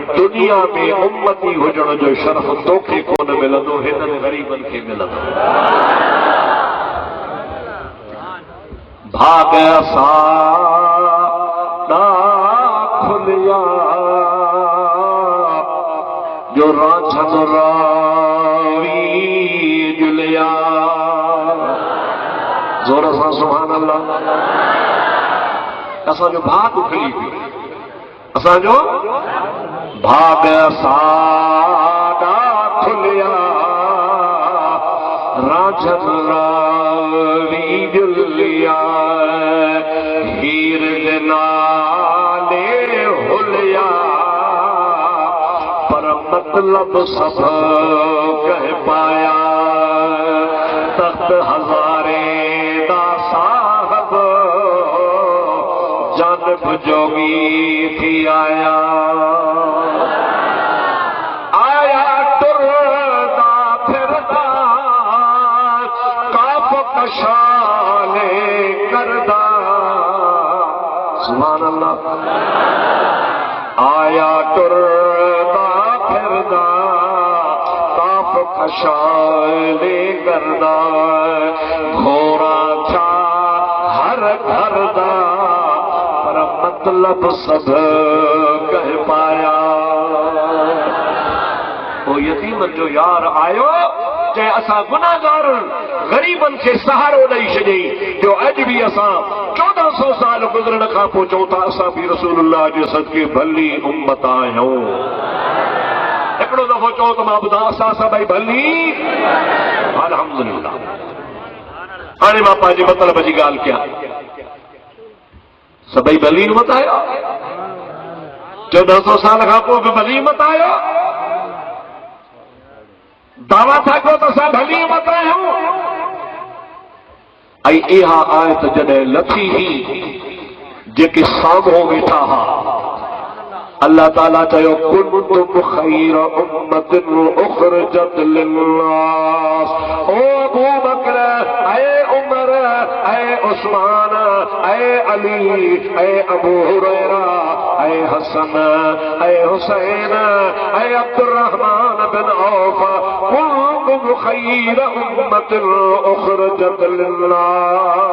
दुनिया में उम्मती हुजण जो शरफ तोखे कोन मिलंदो, हिननि ग़रीबनि खे मिलंदो। भाग असां खुलिया जो रांझन रावी जुलिया। जोर सां सुभान अल्लाह। असांजो भाग खुली पियो, असांजो भाग साडा खुलिया रांझन रावी जुलिया। हीर जे नाले हुलिया पर मतलब सब कह पाया। तख्त हज़ारे दा साहब जानब जोगी थी आया। आया टुरदा फिरदा काफ कशाले करदा। सुभान अल्लाह। आया टुरदा फिरदा काफ कशाले करदा। घोड़ा था हर घर दा पर मतलब सब कह पाया। वो यतीम जो यार आयो चाहे असां गुनाहगार गरीबन के सहारो ॾेई छॾियईं जो अॼु बि असां 1400 साल गुज़रण खां पोइ चऊं था असां बि रसूलुल्लाह जे सदके भली उम्मत आहियूं। हिकिड़ो दफ़ो चओ त मां ॿुधां असां सभई भली अल्हम्दुलिल्लाह। हाणे मां पंहिंजे मतिलब जी ॻाल्हि कयां। सभई भली उम्मत आहियो। 1400 साल खां पोइ बि भली उम्मत आहियो। दावा था कयो त असां भली उम्मत आहियूं। ऐं इहा आयत जॾहिं लथी हुई जेके साम्हूं वेठा हुआ अल्लाह ताला चयो कुंतुम खैर उम्मतिन उखरजत लिन्नास। ओ अबू बकर, ऐ उमर, ऐ उस्मान, ऐ अली, ऐ अबू हुरैरा, ऐ हसन, ऐ हुसैन, ऐ अब्दुर्रहमान बिन औफ। कुंतुम खैर उम्मतिन उखरजत लिन्नास।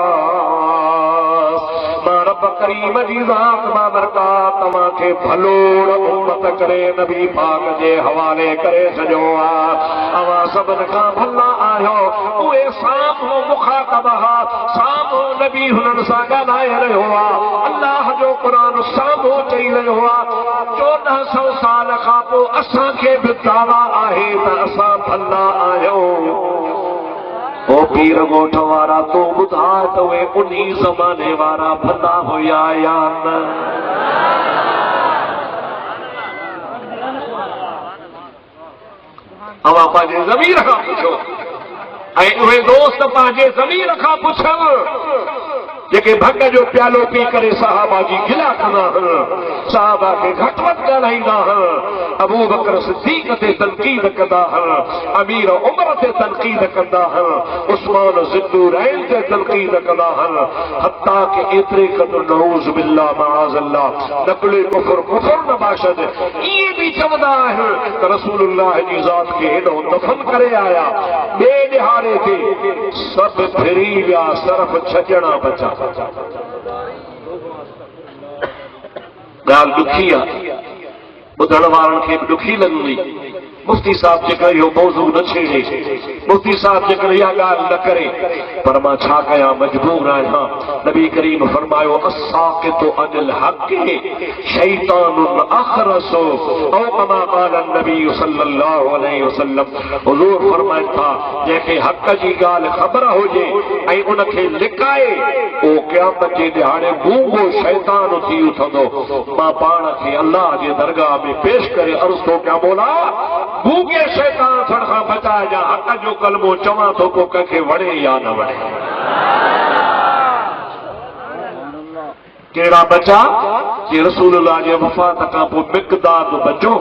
रब करीम जी ज़ात बाबरकात तव्हां खे भलोड़ उम्मत करे नबी पाक जे हवाले करे छॾियो आहे। अवां सभिनि खां भला आहियो। उहे साम्हूं मुखातब हुआ, साम्हूं नबी हुननि सां ॻाल्हाए रहियो आहे। अल्लाह जो क़ुरान साम्हूं चई रहियो आहे। 1400 साल खां पोइ असांखे बि दावा आहे त असां भला आहियूं। ओ पीर ॻोठ वारा तूं ॿुधा त उहे उन्ही ज़माने वारा भला हुया या न। अवां पंहिंजे ज़मीर खां पुछो ऐं उहे दोस्त पंहिंजे ज़मीर खां पुछनि जेके भंग जो प्यालो पी करे साहबा जी गिला कंदा आहिनि, साहबा खे घटि वधि ॻाल्हाईंदा आहिनि, अबू बकर सिद्दीक़ ते तनक़ीद कंदा आहिनि, अमीर उमर ते तनक़ीद कंदा आहिनि, उस्मान ज़िन्नुरैन ते तनक़ीद कंदा आहिनि। हत्ता के एतिरे क़दुर नऊज़ बिल्लाह मआज़ल्लाह नक़्ल कुफ़्र न बाशद इहे बि चवंदा आहिनि त रसूलुल्लाह जी ज़ात खे हेॾो दफ़न करे आया। ॿिए ॾिहाड़े ते सभु फिरी विया, सिर्फ़ छॾणा बचा। ॻाल्हि ॾुखी आहे, ॿुधण वारनि खे बि ॾुखी लॻंदी। मुफ्ती साहब जेकर इहो मौज़ू न छेड़े, मुफ्ती साहब जेकर इहा ॻाल्हि न करे, पर मां छा कयां, मजबूर आहियां। नबी करीम फरमायो अस्साक़ितु अनिल हक़्क़ि शैतानुन अख़रसु औ कमा क़ाल नबी सल्लल्लाहु अलैहि वसल्लम। हुज़ूर फरमाइनि था जंहिंखे हक़ जी ॻाल्हि ख़बर हुजे ऐं उनखे लिकाए उहो क़यामत जे ॾिहाड़े गूंगो शैतान थी उथंदो। मां पाण खे अल्लाह जे दरगाह में पेश करे अर्ज़ थो कयां, मौला गूंगे शैतान थियण खां बचाइजा। हक़ जो कलमो चवां थो पोइ कंहिंखे वणे या न वणे। कहिड़ा बचा जे रसूलुल्लाह जे वफ़ात खां पोइ मिक़दाद बचो,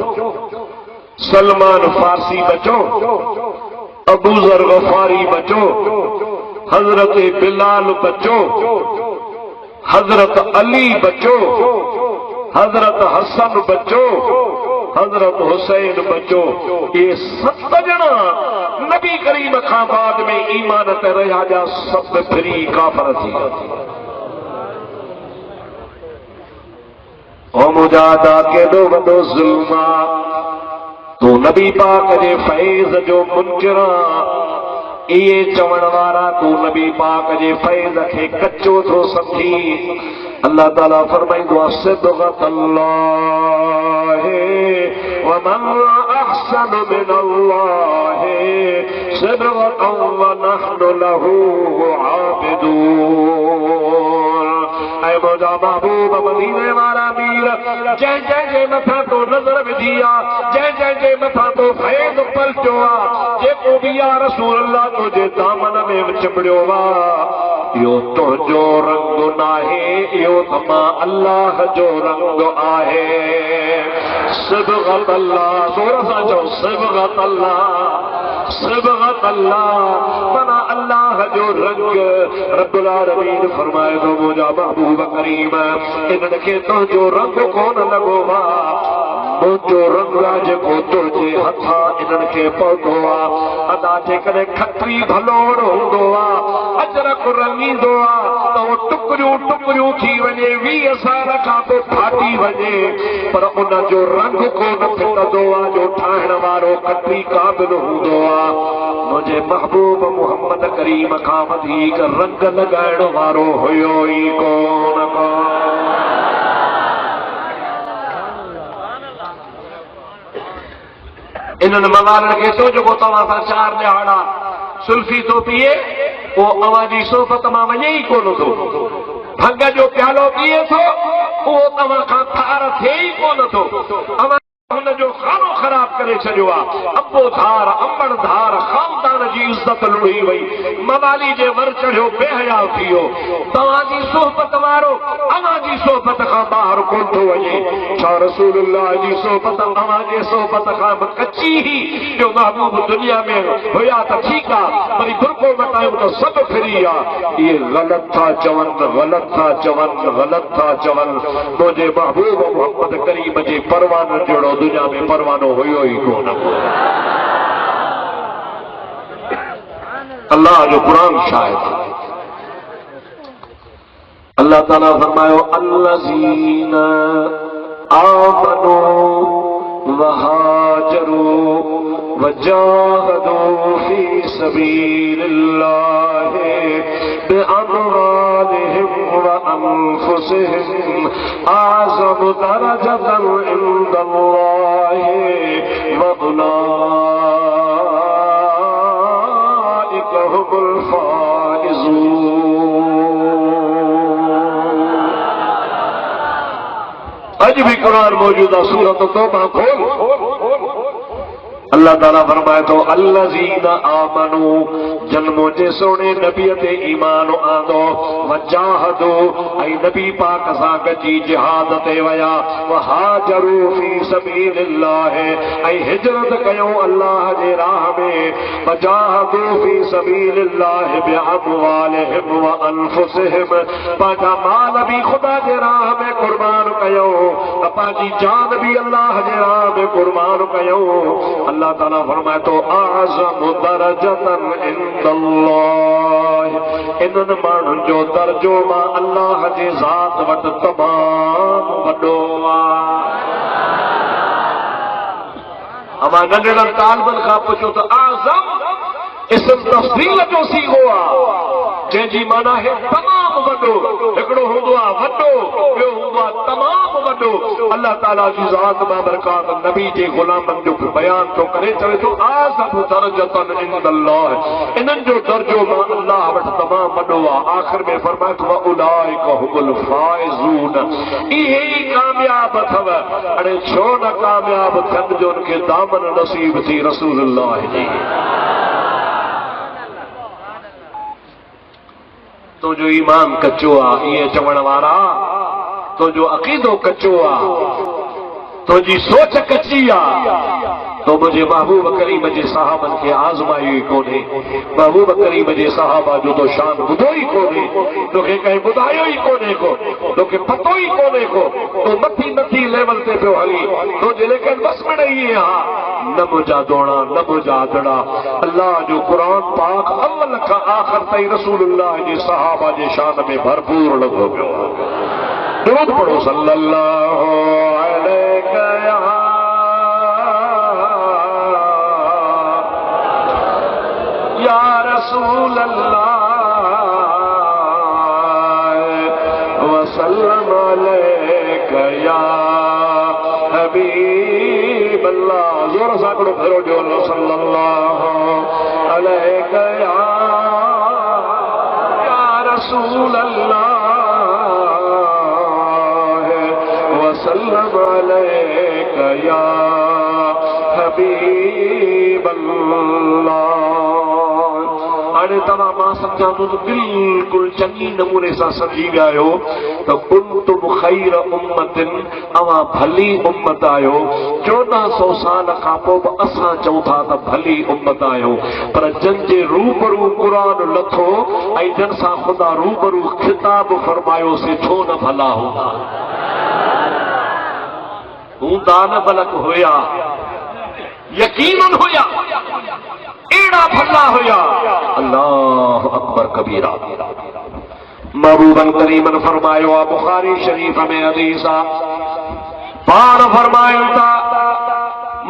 सलमान फारसी बचो, अबू ज़र गफ़ारी बचो, हज़रत बिलाल बचो, हज़रत अली बचो, हज़रत हसन बचो, हजरत हुसैन बचो। ये 7 ॼणा नबी करीम खां बाद में ईमान ते रहिया जा सब फिरी काफ़र थी विया। ओ मुजादा केॾो वॾो ज़ुल्म आ, तू नबी पाक जे फैज़ जो मुनकिर इहे चवण वारा तू नबी पाक जे फैज़ खे कच्चो थो समझी। अल्लाह ताला फरमाईंदो आहे सिबग़तल्लाह व मन अहसन मिनल्लाह सिबग़तन व नहनु लहू आबिदून। ऐ मुंहिंजा महबूब मदीने वारा मीर, जंहिं जे मथां तो नज़र विधी आहे, जंहिं जे मथां तो फैज़ पलटियो आहे, जेको बि या रसूल अल्लाह तुंहिंजे दामन में चिंबड़ियो आहे, इहो तुंहिंजो रंग नाहे, इहो त मां अल्लाह जो रंग आहे। सिबग़तल्लाह, ज़ोर सां चओ सिबग़तल्लाह, सिबग़तल्लाह माना अल्लाह जो रंग। रब्बुल आलमीन फरमाए थो मुंहिंजा महबूब करीम इन्हनि खे तुंहिंजो रंग कोन लॻो आहे, मुंहिंजो रंग आहे जेको तुंहिंजे हथां इन्हनि खे पहुतो आहे। अदा जेकॾहिं खत्री भलोड़ हूंदो आहे, अजरक रंगींदो आहे त उहो टुकड़ियूं टुकड़ियूं थी वञे, 20 साल खां पोइ फाटी वञे, पर उन जो रंग कोन फिटंदो आहे जो ठाहिण वारो खत्री क़ाबिल हूंदो आहे। मुंहिंजे महबूब मुहम्मद करीम खां वधीक रंग लॻाइण वारो हुयो ई कोन को। इन्हनि मवारनि खे तो जेको तव्हां सां 4 ॾिहाड़ा सुल्फी थो पीए, उहो अवां जी सोबत मां वञे ई कोन थो। भंग जो प्यालो पीए थो, उहो तव्हां खां थार थिए ई कोन थो। हुनजो खानो ख़राब करे छॾियो आहे। अबो धार अंबड़ धार खानदान जी इज़त लुड़ी वई, मवाली जे वर चढ़ियो, बेहया थी वियो। तव्हांजी सोहबत वारो अव्हांजी सोहबत खां ॿाहिरि कोन थो वञे। छा रसूलुल्लाह जी सोहबत अव्हांजे सोहबत खां बि कची ही जो महबूब दुनिया में हुया त ठीकु आहे, वरी बुरको मटायूं त सभु फिरी आहे। इहे ग़लति था चवनि, ग़लति था चवनि, ग़लति था चवनि। मुंहिंजे महबूब मोहम्मद करीम जे परवान जहिड़ो दुनिया में परवानो हुयो ई कोन। अल्लाह जो कुरान शायद अल्लाह ताला फरमायो अल्लज़ीना आमनू वहाजरू वजाहदू फी सबीलिल्लाह बिअमवालिहिम व अनफुसिहिम आज़म दरजतन इंदल्लाह व उलाइका हुमुल फाइज़ून। आज भी कुरान मौजूद है, सूरत तौबा खोल। अल्लाह ताला फरमाए तो अल्लज़ीना आमनू जन मुंहिंजे सोने नबीअ ते ईमान आंदो, वजाहदू ऐं नबी पाक सां गॾिजी जिहाद ते विया, वहाजरू फी सबीलिल्लाह ऐं हिजरत कयूं अल्लाह जे राह में, वजाहदू फी सबीलिल्लाह बिअमवालिहिम व अनफुसिहिम पंहिंजा माल बि ख़ुदा जे राह में कुर्बान कयूं, पंहिंजी जान बि अल्लाह जे राह में कुर्बान कयूं। अल्लाह ताला फरमाए तो आज़म दरजतन इंदल्लाह, इन्हनि माण्हुनि जो दर्जो मां अल्लाह जे ज़ात वटि तमामु वॾो आहे। अमां नंढड़नि तालिबनि खां पुछो त आज़म इस्म तफ़सील जो सीगो आहे, जंहिंजी माना है तमामु वॾो। हिकिड़ो हूंदो आहे वॾो, ॿियो हूंदो आहे तमामु वॾो। अल्लाह ताला जी ज़ात बाबरकात नबी जे ग़ुलामनि जो बयान थो करे, चवे थो आज़म दरजतन इंदल्लाह, इन्हनि जो दर्जो मां अल्लाह वटि तमामु वॾो आहे। आख़िर में फरमाए थो उलाइका हुमुल फाइज़ून, इहे ई कामयाब अथव। अड़े छो न कामयाब थियनि जो उनखे दामन नसीब थी रसूलुल्लाह जी। तो जो ईमान कच्चो आहे, इहे चवण वारा तो जो अक़ीदो कच्चो आहे, तो जी सोच कच्ची तो मुझे महबूब करीम जे सहाबन के आज़मायो ही कोने, महबूब करीम जे सहाबा जो तो शान बुधो ही कोने, तोखे कहीं बुधायो ही कोने को, तोखे पतो ही कोने को, तो मथी मथी लेवल ते पियो हली, तो जे लेकिन बस में नहीं है न मुझा दोणा न मुझा दड़ा। अल्लाह जो कुरान पाक अव्वल का आखिर ताईं रसूलुल्लाह जे सहाबा जे शान में भरपूर लगो पियो। दुरूद पढ़ो सल्लल्लाहु अलैहि या रसूल अल्लाह वसल्लम अलैका या हबीब अल्लाह। जोर से करो फिरो जो सल्लल्लाहु अलैका या रसूल अल्लाह वसल्लम अलैका या हबीब अल्लाह। हाणे तव्हां मां सम्झां थो त बिल्कुलु चङी नमूने सां सम्झी विया आहियो त कुंतुम खैर उम्मतिन, अवां भली उम्मत आहियो। 1400 साल खां पोइ बि असां चऊं था त भली उम्मत आहियो, पर जंहिंजे रूबरू क़ुरान लथो ऐं जन सां ख़ुदा रूबरू खिताब फरमायोसीं छो न भला हूंदा, हूंदा न बलक हुया, यकीनन हुया, एड़ा भला हुया। अल्लाह अकबर कबीरा। महबूबन करीमन फरमायो आ बुखारी शरीफ में हदीस आ, पाण फरमायो था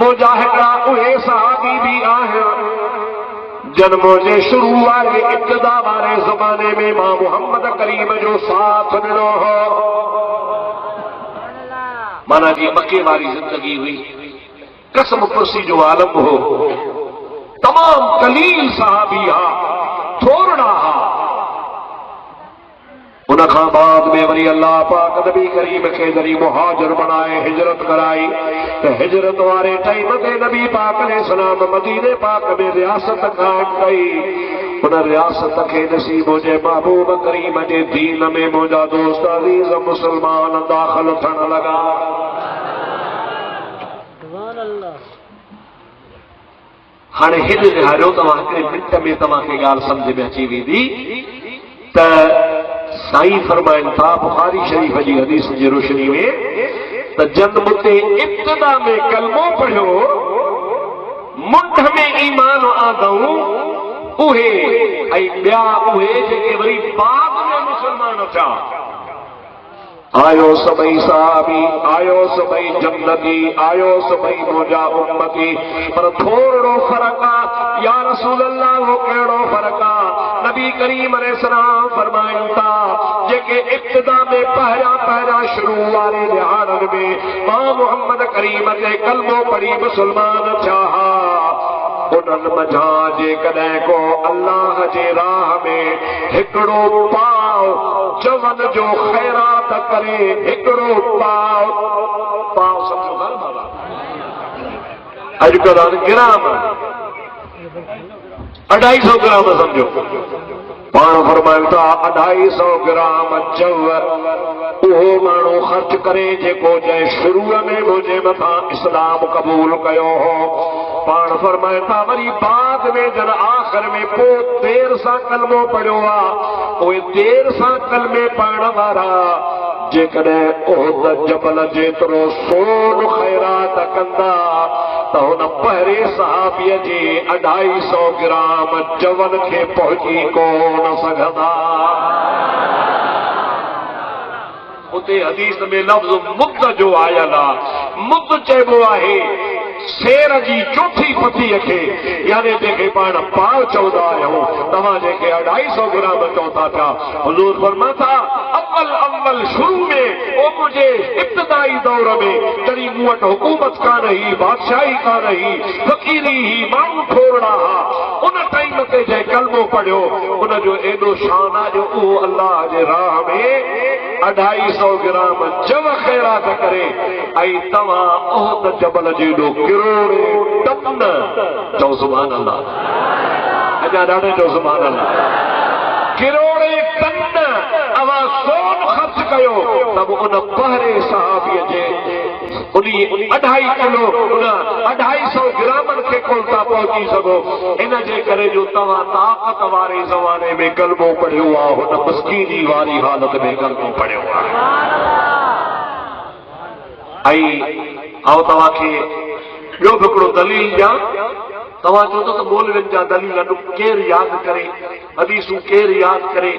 मुजाहिदा उहे सहाबी भी आहिनि जन्म जे शुरू वारे इब्तिदा वारे ज़माने में मां मोहम्मद करीम जो साथ ॾिनो हो। माना जी मके वारी जिंदगी हुई, कसम कुर्सी जो आलम हो, तमाम कलील सहाबी हा, थोड़ा हा। उन खां बाद में वरी अल्लाह पाक नबी करीम खे जरी मुहाजिर बनाए, हिजरत कराई। त हिजरत वारे टाइम ते नबी पाक ने सलाम मदीने पाक में रियासत कायम कई। उन रियासत खे ॾिसी मुंहिंजे महबूब करीम जे दीन में मुंहिंजा दोस्त अज़ीज़ मुसलमान दाख़िल थियण लॻा। हाणे हिन निहारियो तव्हां हिकिड़े मिंट में तव्हांखे ॻाल्हि सम्झ में अची वेंदी त साईं फरमाइनि था बुखारी शरीफ़ जी हदीस जी रोशनी में त जन्म ते इब्तिदा में कलमो पढ़ियो, मुंड में ईमान आंदऊं उहे ऐं ॿिया उहे जेके वरी बाद में मुसलमान थिया। आयो सभई सहाबी, आयो सभई जन्नती, आयो सभई मुंहिंजा उम्मती, पर थोरो फ़र्क़ु आहे। या रसूल अल्लाह वो कहिड़ो फ़र्क़ु आहे? नबी करीम अलैहिस्सलाम फरमाइनि था जेके इब्तिदा में पहिरियां शुरू वारे निहारनि में मां मोहम्मद करीम ते कलमो पढ़ी मुसलमान थिया हा, उन्हनि मझां जेकॾहिं को अल्लाह जे राह में हिकिड़ो पाव जवन जो ख़ैरात करे, हिकिड़ो पाव सम्झो था बाबा, अॼुकल्ह ग्राम 250 ग्राम सम्झो, पाण फरमाइनि था 250 ग्राम जव उहो माण्हू ख़र्च करे जेको जंहिं शुरूअ में मुंहिंजे मथां इस्लाम क़बूल कयो हो। पाण फरमाइनि था वरी बाद में जन आख़िर में पोइ देर सां कलमो पढ़ियो आहे, उहे देर सां कलमे पढ़ण वारा जेकॾहिं उहद जबल जेतिरो सोन ख़ैरात कंदा त हुन पहिरें सहाबीअ जे 250 ग्राम जवन खे पहुची कोन सघंदा। उते हदीस में लफ़्ज़ मुद्द जो आयल आहे, मुद्द चइबो आहे शेर जी चोथी पतीअ खे, यानी जेके पाण पाव चवंदा आहियूं, तव्हां जेके 250 ग्राम चओ था पिया। हुज़ूर फरमाता था अव्वल शुरू में ओ मुंहिंजे इब्तिदाई दौर में जॾहिं मूं वटि हुकूमत कान हुई, बादशाही कान हुई, फ़क़ीरी ही, माण्हू थोरा हा, उन टाइम ते जंहिं कलमो पढ़ियो उनजो एॾो शान आहे जो उहो अल्लाह जे राह में 250 ग्राम जव ख़ैरात करे ऐं तव्हां उहद जबल जेॾो किरोड़े टन चओ सुभान अल्लाह, अञा ॾाढे चओ सुभान अल्लाह, किरोड़े तन अवा सोन खर्च कयो तब उन पहरे सहाबीअ जे उनी 2.5 किलो 250 ग्रामन के कोल था पहुंची सको इन जे करे जो तवा ताकत वारे ज़माने में कलमो पढ़ियो आ हुन मस्कीनी वारी हालत में कलमो पढ़ियो आ आई आओ तवा के ॿियो हिकिड़ो दलील ॾियां तव्हां चओ त मौलवियुनि जा दलील केरु यादि करे हदीसूं केरु यादि करे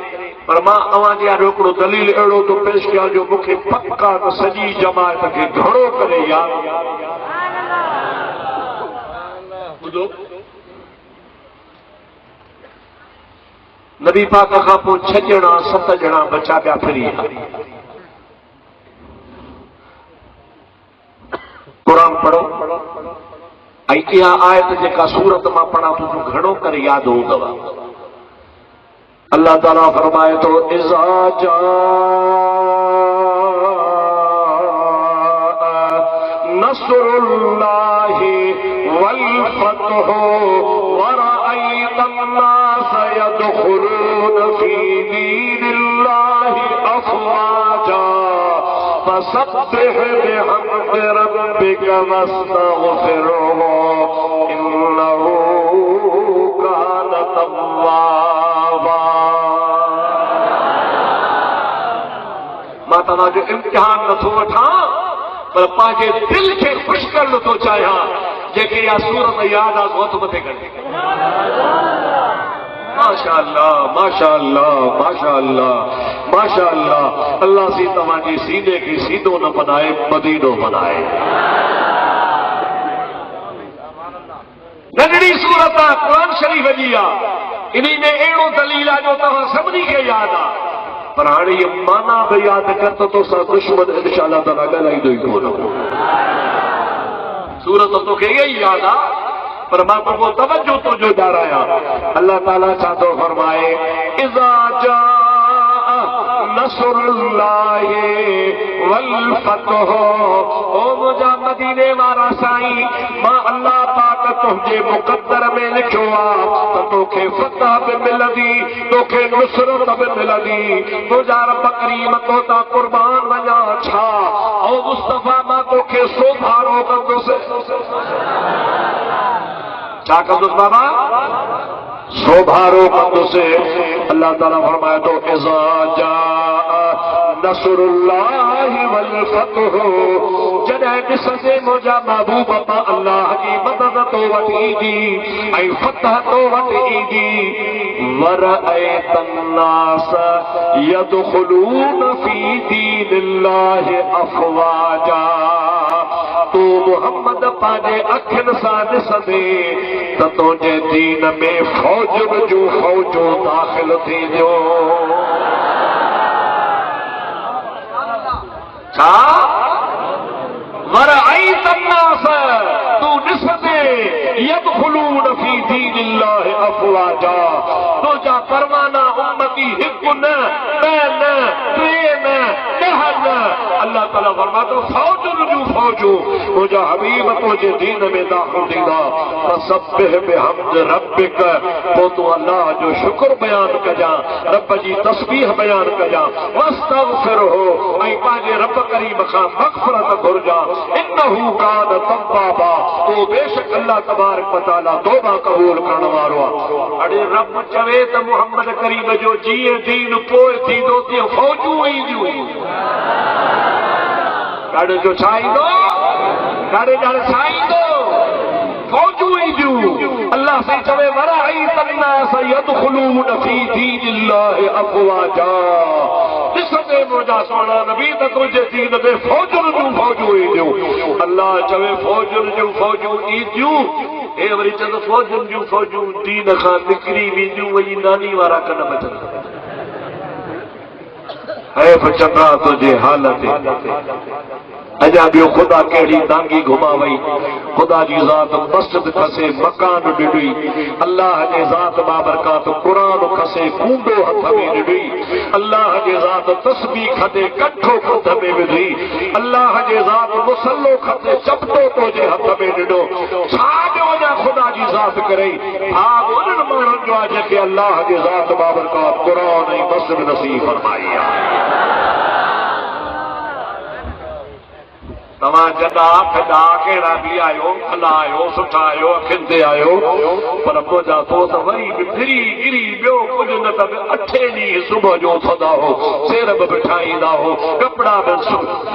पर मां अवां जे यार हिकिड़ो दलील अहिड़ो थो पेश कयां जो मूंखे पक्का त सॼी जमात खे घणो करे यादि ॿुधो नबी पाक खां पोइ 6 ॼणा 7 ॼणा बचा पिया फिरी कुरान पढ़ो ऐं इहा आयत जेका सूरत मां पढ़ा तूं घणो करे यादि हूंदव अल्लाह ताला फरमाए थो इज़ा जाअ नस्रुल्लाहि वल फतहु वरअयतन नास यदखुलून फी दीनिल्लाहि अफ़वाजा फसब्बिह बिहम्दि रब्बिका वस्तगफिरहु इन्नहु कान तव्वाबा मां तव्हांजो इम्तिहान नथो वठां पर पंहिंजे दिल खे ख़ुशि करणु थो चाहियां जेके इहा सूरत यादि आहे हथ मथे करे माशाअल्लाह माशाअल्लाह माशाअल्लाह माशाअल्लाह अल्लाह सी तव्हांजे सीने खे सीधो न बनाए मदीनो बनाए नंढड़ी सूरत आहे कुरान शरीफ़ जी आहे इन में अहिड़ो दलील आहे जो तव्हां सभिनी खे यादि आहे पर हाणे इहे माना बि यादि कर त तोसां दुश्मन इंशाअल्लाह ताला ॻाल्हाईंदो ई कोन सूरत तोखे इहा ई यादि आहे पर मां को तवज्जो तुंहिंजो ॾारायां अल्लाह ताला छा थो फरमाए इज़ा जाअ नस्रुल्लाहि वल फतहु ओ मुंहिंजा मदीने वारा साईं मां अल्लाह पाक तुंहिंजे मुक़द्दर में लिखियो आहे त तोखे फतह बि मिलंदी तोखे नुसरत बि मिलंदी तुंहिंजा रब करीम तो तां क़ुर्बान वञा छा ओ मुस्तफ़ा मां तोखे सोभारो कंदुसि छा कंदुसि बाबा सोभारो कंदुसि अल्लाह ताला फरमाए थो इज़ा जाअ नस्रुल्लाहि वल फतहु जॾहिं ॾिसंदे मुंहिंजा महबूब मां अल्लाह जी मदद तो वठी ईंदी ऐं फतह तो वठी ईंदी वरअयतन नास यदखुलून फी दीनिल्लाहि अफ़वाजा तू मोहम्मद पंहिंजे अखियुनि सां ॾिसंदे त तुंहिंजे दीन में फौजुनि जूं फौजूं दाख़िल थींदियूं छा वरअयतन नास तू ॾिसंदे यदखुलून फी दीनिल्लाहि अफ़वाजा तुंहिंजा परवाना उम्मती हिकु न ॿ न टे न 10 न अल्लाह ताला फरमातो फौजुनि जूं फौजूं मुंहिंजा हबीब तुंहिंजे दीन में दाख़िल थींदा फसब्बिह बिहम्दि रब्बिक पोइ तूं अल्लाह जो शुक्र बयान कजां रब जी तस्बीह बयान कजां वस्तगफिरहु ऐं पंहिंजे रब करीम खां मग़फ़िरत घुरजां इन्नहु कान तव्वाबा तो बेशक अल्लाह तबारक व तआला तौबा क़बूल करण वारो आहे अड़े रब चवे त मुहम्मद करीम जो जीअं दीन पोइ थींदो तीअं फौजूं ईंदियूं ॾाढो जो छा ईंदो ॾाढे छा ईंदो फौजूं ईंदियूं अल्लाह से चवे वरअयतन नास यदखुलून फी दीनिल्लाहि अफ़वाजा ॾिसंदे मुंहिंजा सोना नबी त तुंहिंजे दीन में फौजुनि जूं फौजूं ईंदियूं अल्लाह चवे फौजुनि जूं फौजूं ईंदियूं हे वरी चवंदो फौजुनि जूं फौजूं दीन खां निकिरी वेंदियूं वञी नानी वारा कन बचंदा ऐं चंद्रा तुंहिंजे हालत अजा ॿियो ख़ुदा कहिड़ी दांगी घुमा वई ख़ुदा जी ज़ात मस्जिद खसे मकान ॾिढी अल्लाह जे ज़ात बाबरकात क़ुरान खसे कूंडो हथ में ॾिढी अल्लाह जे ज़ात तस्बीह खटे कठो खुद में विधी अल्लाह जे ज़ात मुसल्लो खटे चपटो तुंहिंजे हथ में ॾिढो छा ॿियो अञा ख़ुदा जी ज़ात करे भाग उन्हनि माण्हुनि जो आहे जेके अल्लाह जी ज़ात बाबरकात क़ुरान ऐं बस में नसीब फरमाई आहे। तव्हां जॾा खॾा कहिड़ा बि आहियो, भला आहियो, सुठा आहियो, अखियुनि ते आहियो, पर मुंहिंजा दोस्त वरी बि फिरी गिरी ॿियो कुझु न त अठे ॾींहुं सुबुह जो उथंदा हो, सेर बि बिठाईंदा हो, कपिड़ा बि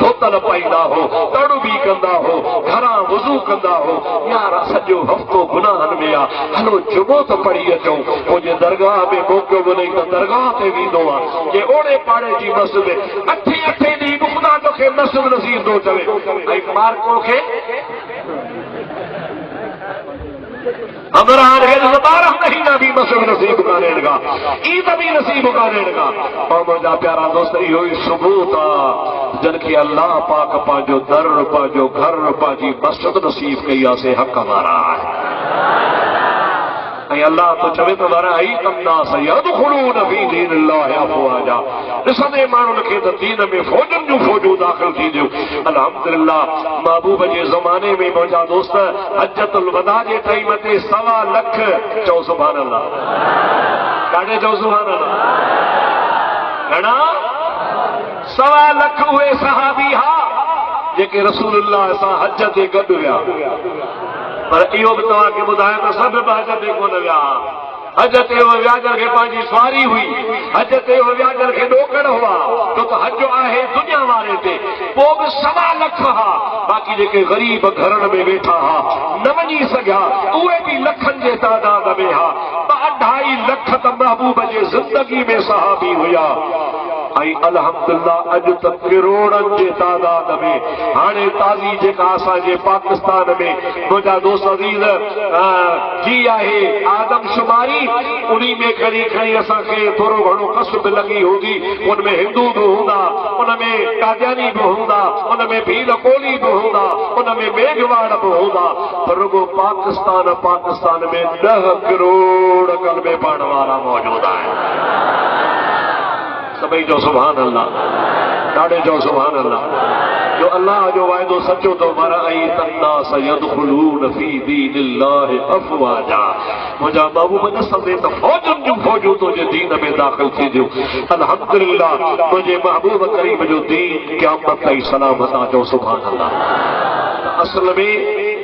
धोतल पाईंदा हो, तड़ बि कंदा हो, घरां वज़ू कंदा हो। यार सॼो हफ़्तो गुनाहनि में आहे, हलो जुमो त पढ़ी अचूं। मुंहिंजे दरगाह में मौक़ो मिले त दरगाह ते वेंदो आहे, जे ओड़े पाड़े जी मस्जिद अठे अठे ॾींहुं बि ख़ुदा तोखे मस्जिद नसीब थो चवे। ऐं मार्को खे हमरान खे 12 महीना भी मस्जिद नसीब कानेगा, ईद भी नसीब कानेगा। और मुंहिंजा प्यारा दोस्त, इहो ई सबूत आहे जन खे अल्लाह पाक पंहिंजो दर, पंहिंजो घर, पंहिंजी मस्जिद नसीब कई आहे, हक़ वारा आहे। ऐं अल्लाह तो चवे तो ॾिसंदे माण्हुनि खे त दीन में फौजनि जूं फौजूं दाख़िल थी थियूं। अल्हम्दुलिल्लाह महबूब जे ज़माने में मुंहिंजा दोस्त हजतुल वदा जे टाइम ते 1.25 लख, चओ सुभान अल्लाह, काॾे चओ सुभान अल्लाह, घणा 1.25 लख उहे सहाबी हा जेके रसूलुल्लाह सां हज ते गॾु विया। पर इहो बि तव्हांखे ॿुधायां त सभु बि हज ते कोन विया। हज ते वियाजर खे पंहिंजी सवारी हुई, हज ते वियाजर खे ॾोकड़ हुआ, छो त हज आहे दुनिया वारे ते। पोइ बि 1.25 लख हा, बाक़ी जेके ग़रीब घरनि में वेठा हा, न वञी सघिया, उहे बि लखनि जे तादाद में हा। 2.5 लख त महबूब जे ज़िंदगी में सहाबी हुया। ऐं अल्हम्दुलिल्लाह अॼु त करोड़नि जे तादाद में हाणे ताज़ी जेका असांजे पाकिस्तान में मुंहिंजा दोस्त अज़ीज़ जी आहे आदमशुमारी, उन्ही में खणी खणी असांखे थोरो घणो कसब लॻी हूंदी। उनमें हिंदू बि हूंदा, उनमें कादियानी बि हूंदा, उनमें भील कोली बि हूंदा, उनमें मेघवाड़ बि हूंदा, पर रुगो पाकिस्तान में 10 करोड़ कलमे पढ़ण वारा मौजूद आहिनि। सभई जो सुभान अल्लाह, ॾाढे जो सुभान अल्लाह। जो अल्लाह जो वाइदो सचो तो मरअयतन्नास यदखुलून फी दीनिल्लाहि अफ़वाजा। मुंहिंजा महबूब ॾिसंदे त फौजनि जूं फौजूं तुंहिंजे दीन में दाख़िल थी थियूं। अल्हम्दुलिल्लाह मुंहिंजे महबूब करीम जो दीन क़यामत ताईं सलामत आहे, जो सुभान अल्लाह। असल में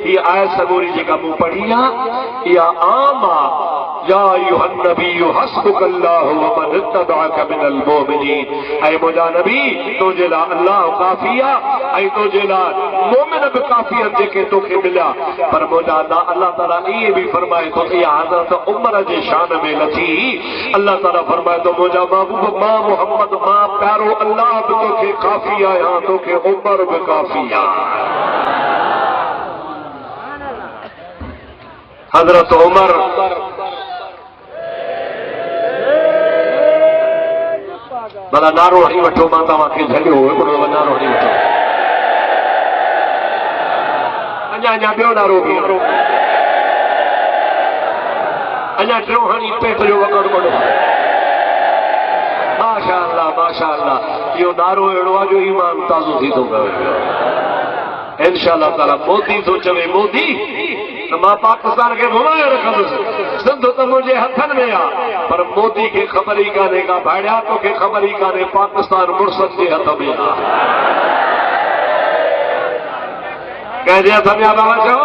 हीअ आयत सगोरी जेका मूं पढ़ी आहे, इहा आम आहे। या अय्युहन नबिय्यु हस्बुकल्लाहु व मन इत्तबअक मिनल मोमिनीन। ऐं मुंहिंजा नबी तुंहिंजे लाइ अल्लाह काफ़ी आहे, ऐं तुंहिंजे लाइ मोमिन बि काफ़ी आहिनि जेके तोखे मिलिया। पर मुंहिंजा अल्लाह ताला इहे बि फरमाए थो, इहा हज़रत उमर जे शान में नथी। अल्लाह ताला फरमाए थो, मुंहिंजा महबूब मां मोहम्मद, मां प्यारो अल्लाह बि तोखे काफ़ी आहियां, तोखे उमर बि काफ़ी आहे। हज़रत उमर भला नारो हणी वठो, मां तव्हांखे झलियो हिकिड़ो नारो हणी वठो। अञा ॿियो नारो बि, अञा टियों हणी पेट जो वॻड़ो वॾो। माशा अल्लाह, माशा अल्लाह। इहो नारो अहिड़ो आहे जो ईमान ताज़ो थी थो पियो। इंशाअल्लाह ताला मोदी थो चवे, मोदी त मां पाकिस्तान खे घुमाए रखंदुसि, सिंध त मुंहिंजे हथनि में आहे। पर मोदी खे ख़बर ई कान्हे का भाड़िया, तोखे ख़बर ई कान्हे पाकिस्तान मुड़सनि जे हथ में आहे। कंहिंजे हथ में आहे बाबा? चओ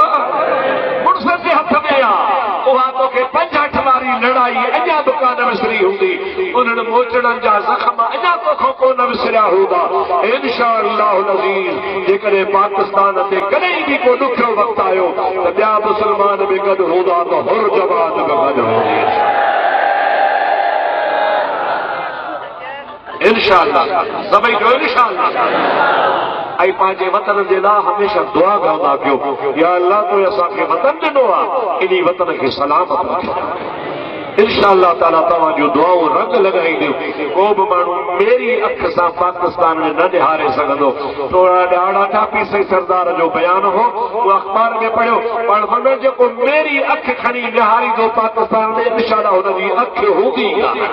मुड़सनि जे हथ में आहे। उहा तोखे 5-8 वारी लड़ाई अञा बि कान विसरी हूंदी, उन्हनि मोचड़नि जा ज़ख़्म अञा तोखां कोन विसरिया हूंदा। इंशाअल्लाह अज़ीज़ जेकॾहिं पाकिस्तान ते कॾहिं बि को ॾुखियो वक़्तु आयो त ॿिया मुस्लमान बि गॾु हूंदा, त हुर जमात बि गॾु हूंदी इंशाअल्लाह। सभई जो इंशाअल्लाह। ऐं पंहिंजे वतन जे लाइ हमेशह दुआ कंदा कयो, या अल्लाह तो असांखे वतन ॾिनो आहे, इन वतन खे सलामत रखे। इंशाअल्लाह ताला तव्हांजूं दुआऊं रंग लॻाईंदियूं। को बि माण्हू मेरी अख सां पाकिस्तान में न ॾेहारे सघंदो। थोरा ॾाढा टापी से सरदार जो बयान हो, उहो अख़बार में पढ़ियो, पर हुन जेको मेरी अख खणी ॾेहारींदो पाकिस्तान में, इंशाअल्लाह हुनजी अख हूंदी आहे।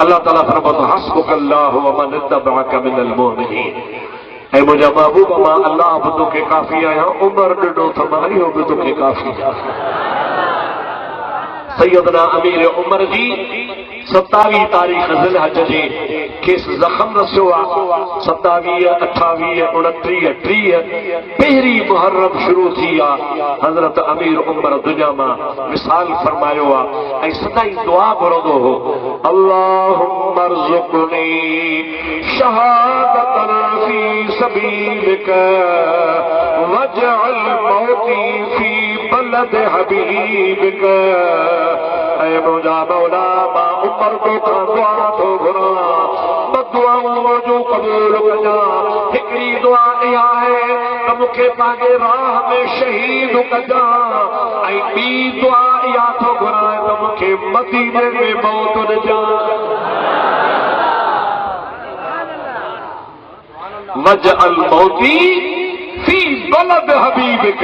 अल्लाह ताला फरमाता हस्बुकल्लाहु व मन इत्तबअक मिनल मोमिनीन। ऐं मुंहिंजा महबूब मां अल्लाह बि तोखे काफ़ी आहियां, उमर ॾिनो त मां इहो बि तोखे काफ़ी आहियां। सैयदना अमीर उमर जी 27 तारीख़ ज़िलहज जे खेसि ज़ख़्म रसियो आहे। 27, 28, 29, 30 पहिरीं मुहर्रम शुरू थी आहे। हज़रत अमीर उमर दुनिया मां विसाल फरमायो आहे ऐं सदाईं दुआ घुरंदो हो, अल्लाहुम्मा अर्ज़ुक़नी शहादतन फी सबीलिक वजअल मौती फी बलद हबीबिक। ऐ मुंहिंजा मौला मां उमर तोखां दुआ थो घुरां, दुआऊं जो क़बूल कजां। हिकिड़ी दुआ इहा आहे त मूंखे पंहिंजे राह में शहीद कजां, ऐं ॿी दुआ इहा थो घुरां त मूंखे मदीने में मौत ॾिजां। वजअल मौती फी बलद हबीबिक,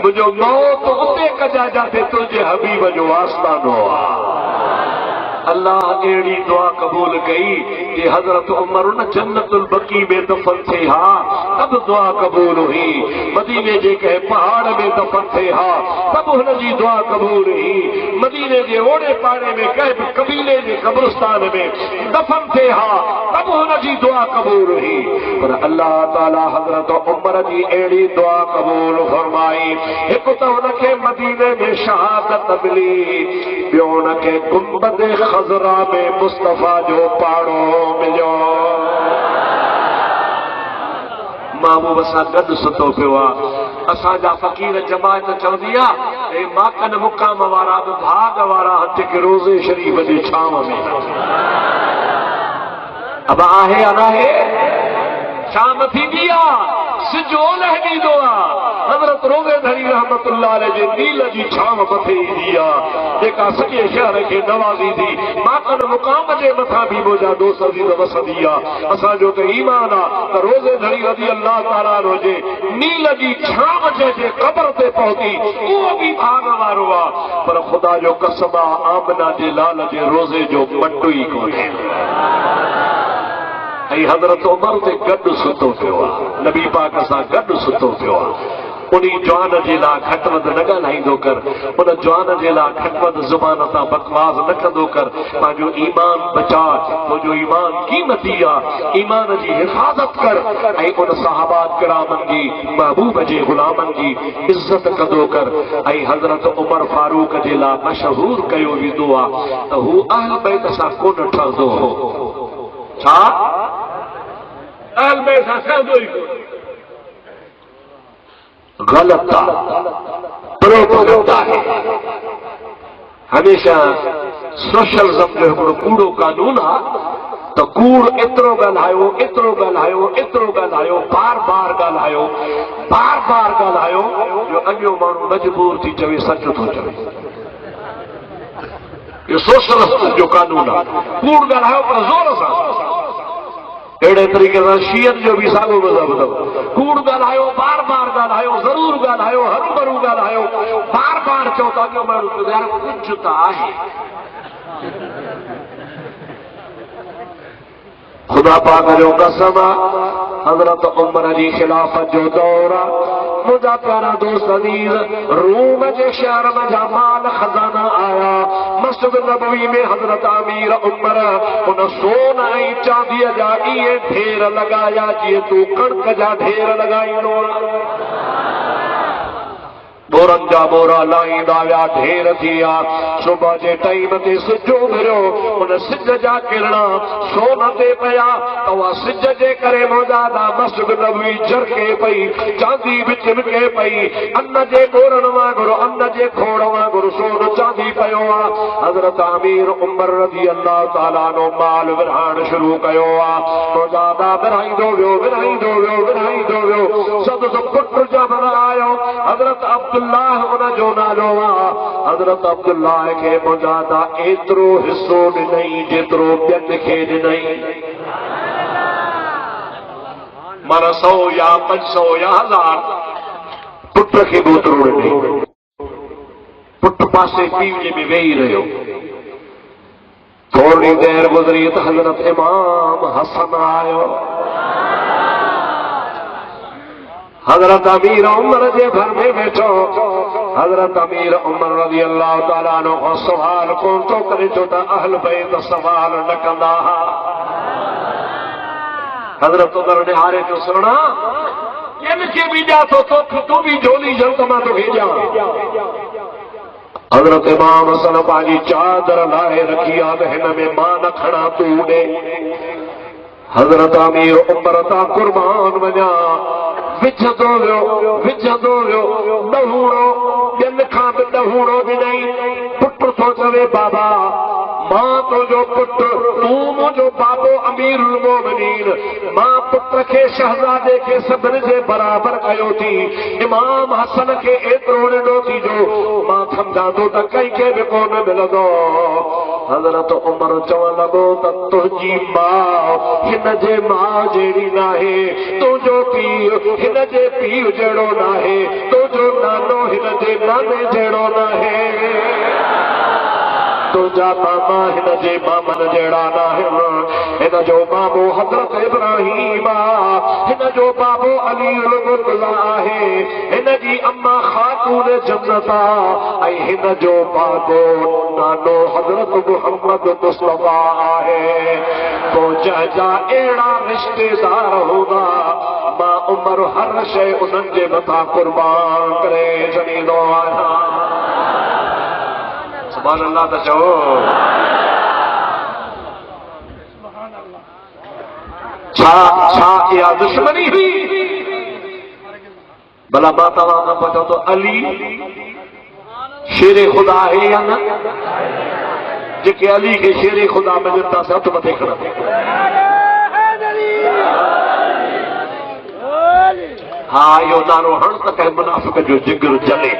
मुंहिंजो मौत उते कजां जिथे तुंहिंजे हबीब जो आस्थानो आहे। अल्लाह अहिड़ी दुआ क़बूल कई कि हज़रत उमर न जन्नतुल बकी में दफ़न थे हा, तब दुआ क़बूल हुई। मदीने जे कंहिं पहाड़ में दफ़न थे हा, तब हुनजी दुआ क़बूल हुई। मदीने जे ओड़े पाड़े में कंहिं कबीले जे कब्रिस्तान में दफ़न थे हा, तब हुनजी दुआ क़बूल हुई। पर अल्लाह ताला हज़रत उमर जी अहिड़ी दुआ क़बूल फरमाई। हिकु त हुनखे मदीने में शहादत मिली, ॿियो हुनखे गुंबद खज़रा में मुस्तफ़ा जो पाड़ो मिलियो। महबूब सां गॾु सुतो पियो आहे। असांजा फ़क़ीर जमायत चवंदी आहे, माकन मुक़ाम वारा बि भाग वारा हथ के रोज़े शरीफ़ जी छांव में। अब आहे या नाहे? शाम थींदी आहे, सिज ओलह ॾींदो आहे, हज़रत रोज़े धणी रहमतुल्लाह अलैह जे नील जी छांव मथे ईंदी आहे, जेका सॼे शहर खे नवाज़ींदी। माकन मुक़ाम जे मथां बि मुंहिंजा दोस्त अज़ीज़ वसंदी आहे। असांजो त ईमान आहे त रोज़े धणी रज़ी अल्लाह ताला अन्हु जे नील जी छांव जंहिंजे क़ब्र ते पहुती उहो बि भाग वारो आहे। पर ख़ुदा जो कसम आहे, आमना जे लाल जे रोज़े जो मटु ई कोन्हे। ऐं हज़रत उमर ते गॾु सुतो पियो आहे, नबी पाक सां गॾु सुतो पियो आहे। उन जवान जे लाइ घटि वधि न ॻाल्हाईंदो कर, उन जवान जे लाइ घटि वधि ज़ुबान तां बकवास न कंदो कर। पंहिंजो ईमान बचा, तुंहिंजो ईमान क़ीमती आहे, ईमान जी हिफ़ाज़त कर ऐं उन सहाबात किरामनि जी महबूब जे ग़ुलामनि जी इज़त कंदो कर। ऐं हज़रत उमर फारूक जे लाइ मशहूर कयो वेंदो आहे त हू अहल बैत सां कोन ठहंदो हो। छा अहल बैत सां ठहंदो ई कोन, गलत आहे, प्रोपेगेंडा आहे। हमेशा सोशलिज्म जो हिकिड़ो कूड़ो कानून आहे त कूड़ एतिरो ॻाल्हायो, एतिरो ॻाल्हायो, एतिरो ॻाल्हायो, बार बार ॻाल्हायो, बार बार ॻाल्हायो, जो अॻियो माण्हू मजबूर थी चवे सच थो चवे। इहो सोशलिस्ट जो कानून आहे, कूड़ ॻाल्हायो पर ज़ोर सां। अहिड़े तरीक़े सां शीयत जो बि साॻियो मज़हब अथव, कूड़ ॻाल्हायो, बार बार ॻाल्हायो, ज़रूर ॻाल्हायो, हरू भरू ॻाल्हायो, बार बार चओ था अॻियो माण्हू यार कुझु त आहे। खुदा पाक जो कसम आहे, हज़रत उमर जी खिलाफत जो दौर आहे। मुंहिंजा प्यारा दोस्त अज़ीज़, रूम जे शहर में जा माल खज़ाना आया। मस्जिद नबवी में हज़रत अमीर उमर उन सोन ऐं चांदीअ जा इहे ढेर लॻाया जीअं तूं कणक जा ढेर लॻाईंदो आहे। बोरनि जा बोरा लाहींदा विया, ढेर थी विया। सुबुह जे टाइम ते सिज उभरियो, उन सिज जा किरणा सोन ते पिया त उहा सिज जे करे मौजादा मस्जिद नबवी झरके पई, चांदी बि चिमके पई। अन्न जे ॻोरनि वांगुरु, अन्न जे खोड़ वांगुरु सोन चांदी पियो आहे। हज़रत अमीर उमर रज़ी अल्लाह ताला नो माल विरहाइण शुरू कयो आहे। मौजादा विरहाईंदो वियो, विरहाईंदो वियो, विरहाईंदो वियो। सदसि पुट ॼमण आयो, हज़रत अब्दुल्लाह उन जो नालो आहे। हज़रत अब्दुल्लाह खे मौजादा एतिरो हिसो ॾिनई जेतिरो ॿियनि खे ॾिनई। माना 100 या 500 या 1000 पुट खे बि ओतिरो ॾिनई। पुट पासे पीउ में वेही रहियो। थोरी देर गुज़री त हज़रत इमाम हसन आयो। हजरत अमीर उमर जे घर में बैठो हजरत अमीर उमर रज़ी अल्लाह ताला अन्हु को सवाल कोन तो करे छो त अहल बैत सवाल न कंदा। हजरत उमर ने हारे तो सुना इनके भी जा तो तू भी झोली जल तो मां तो भेजा। हजरत इमाम हसन पाजी चादर लाए रखी आ हिन में मां न खड़ा तू दे। हजरत अमीर उमर ता कुर्बान वञा विझंदो वियो ॾहूणो ॿियनि खां बि ॾहूणो ॾिनई। पुट थो चवे बाबा मां तुंहिंजो पुट तूं मुंहिंजो बाबो अमीरुल मोमिनीन मां पुट खे शहज़ादे खे सभिनी जे बराबर कयो थी। इमाम हसन खे एतिरो ॾिनो थी जो मां सम्झां थो त कंहिंखे बि कोन मिलंदो। हज़रत उमर चवण लॻो त तुंहिंजी माउ हिन जे माउ जहिड़ी नाहे, तुंहिंजो पीउ हिन जे पीउ जहिड़ो नाहे, तुंहिंजो नानो हिन जे नाने जहिड़ो नाहे, तुंहिंजा मामा हिन जे मामन जहिड़ा नाहिनि। हिन जो बाबो हज़रत इब्राहीम हिन जो बाबो अलीउल मुर्तज़ा आहे, हिन जी अम्मा ख़ातून जन्नत ऐं हिन जो बाबो नानो हज़रत मुहम्मद मुस्तफ़ा आहे। पोइ जंहिंजा अहिड़ा रिश्तेदार हूंदा मां उमर हर शइ उन्हनि जे मथां कुर्बान करे छॾींदो आहियां। सुभान अल्लाह त चओ। छा इहा दुश्मनी हुई? भला मां तव्हां खां पुछां तो अली शेरे ख़ुदा आहे या न? जेके अली खे शेरे ख़ुदा मञनि था हथ मथे खणो। हा इहो नारो हण त कंहिं मुनाफ़िक़ जो जिगर जले।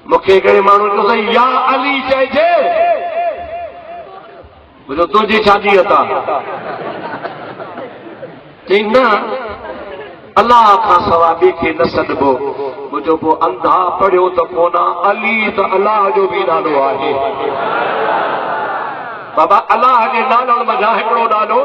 मूंखे हिकिड़े माण्हू चयो साईं या अली चइजे मुंहिंजो तुंहिंजी शादी था चई न अलाह खां सवाइ ॿिए खे न सॾिबो। मुंहिंजो पोइ अंधा पढ़ियो त कोन अली त अलाह जो बि नालो आहे। बाबा अलाह जे नालनि मथां हिकिड़ो नालो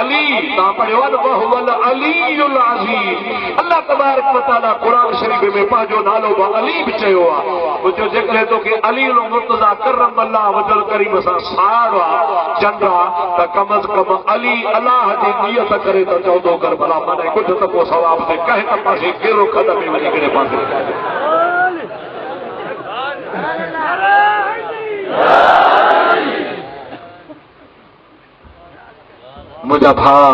अली तव्हां पढ़ियो आहे न वहुवल अलीयुल अज़ीम। अल्लाह तबारक व तआला क़ुरान शरीफ़ में पंहिंजो नालो बि अली बि चयो आहे। मुंहिंजो जेकॾहिं तोखे अलीउल मुर्तज़ा करम अल्लाह वजल करीम सां साड़ आहे चंड आहे त कम अज़ कम अली अलाह जी नियत करे त चवंदो कर भला माना कुझु त पोइ सवाब ते कंहिं त पासे कहिड़ो क़दम में वञी करे पासे मुंहिंजा भाउ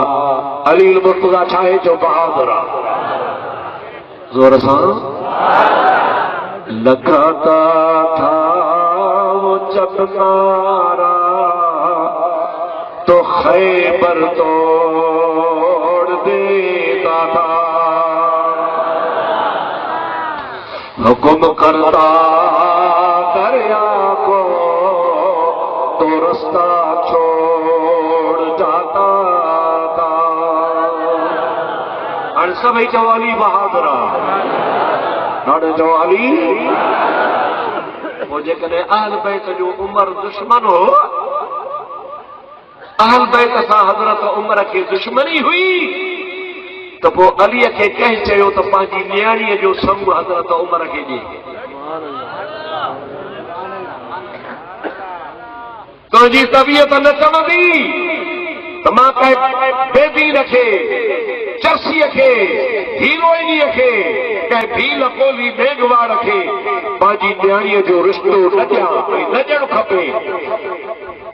अलीउल मुर्तज़ा छा आहे जो बहादुर आहे। ज़ोर सां लगाता था वो जब नारा तो खैबर तोड़ देता था, हुक्म करता दरिया को तो रास्ता छोड़ जाता था। और सभी चो अली बहादुर नाले चो अली। वो जेकॾहिं अहल बैत जो उमर दुश्मन हो, अहल बैत सां हज़रत उमर खे दुश्मनी हुई त पोइ अलीअ खे कंहिं चयो त पंहिंजी नियाणीअ जो संग हज़रत उमर खे ॾे। तुंहिंजी तबियत न चवंदी त मां कंहिं बेदीन खे चर्सीअ खे हीरोइनीअ खे कंहिं भील कोली मेघवाड़ खे पंहिंजी नियाणीअ जो रिश्तो न ॾियां न ॾियणु खपे।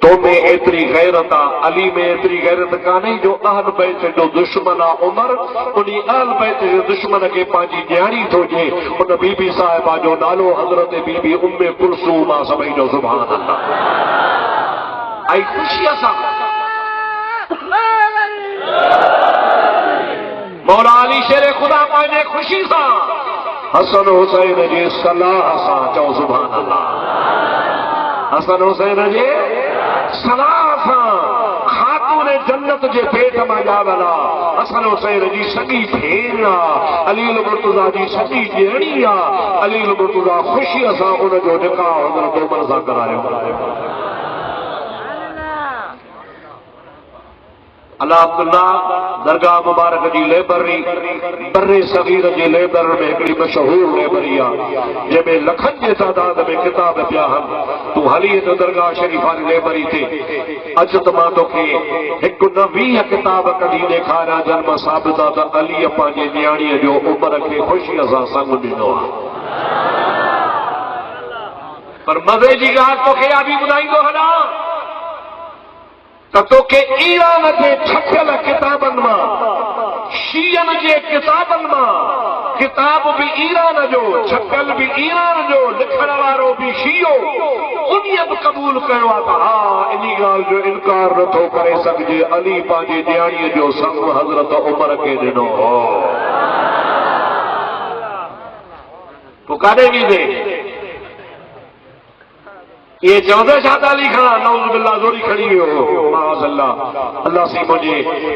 तो में एतिरी गैरत आहे, अली में एतिरी गैरत कान्हे जो अहल बैत जो दुश्मन आहे उमर। उन अहल बैत जे दुश्मन खे पंहिंजी नियाणी थो ॾिए। उन बीबी साहिबा जो नालो हज़रत बीबी उम्मे कुलसूम आहे। सभई जो सुभान अल्लाह। ऐं ख़ुशीअ सां मौला अली शेर ख़ुदा पंहिंजे ख़ुशी सां हसन हुसैन जी सलाह सां चओ सुभान अल्लाह। हसन हुसैन जे सलाह सां खातून जन्नत जे पेट मां ॼावल आहे। हसन हुसैन जी सॻी भेण आहे, अलीउल मुर्तज़ा जी सॻी ॾेराणी आहे। अलीउल मुर्तज़ा ख़ुशीअ सां उनजो निकाह हज़रत उमर सां करायो। अला अब्दुल्ला दरगाह मुबारक जी लाइब्रेरी बर्रे सगीर जे लाइब्रेरी में हिकिड़ी मशहूर लाइब्रेरी आहे जंहिंमें लखनि जे तादाद में किताब पिया आहिनि। तूं हली तो दरगाह शरीफ वारी लाइब्रेरी ते अच त मां तोखे हिकु न 20 किताब कढी ॾेखारियां जन्म साबित आहे त अलीअ पंहिंजे न्याणीअ जो उमिरि खे ख़ुशीअ सां संग ॾिनो आहे। पर मज़े जी ॻाल्हि तोखे इहा बि ॿुधाईंदो हलां त तोखे ईरान जे छपियल किताबनि मां शीयनि जे किताबनि मां किताब बि ईरान जो छपियल बि ईरान जो लिखण वारो बि शीयो उन बि क़बूल कयो आहे त हा इन ॻाल्हि जो इनकार नथो करे सघिजे अली पंहिंजे न्याणीअ जो संग हज़रत उमर खे ॾिनो हो। पोइ काॾे वेंदे ये चौदह शादा अली खां नौज़ बिल्लाह ज़ोरी खड़ी वियो माज़अल्लाह अल्लाह से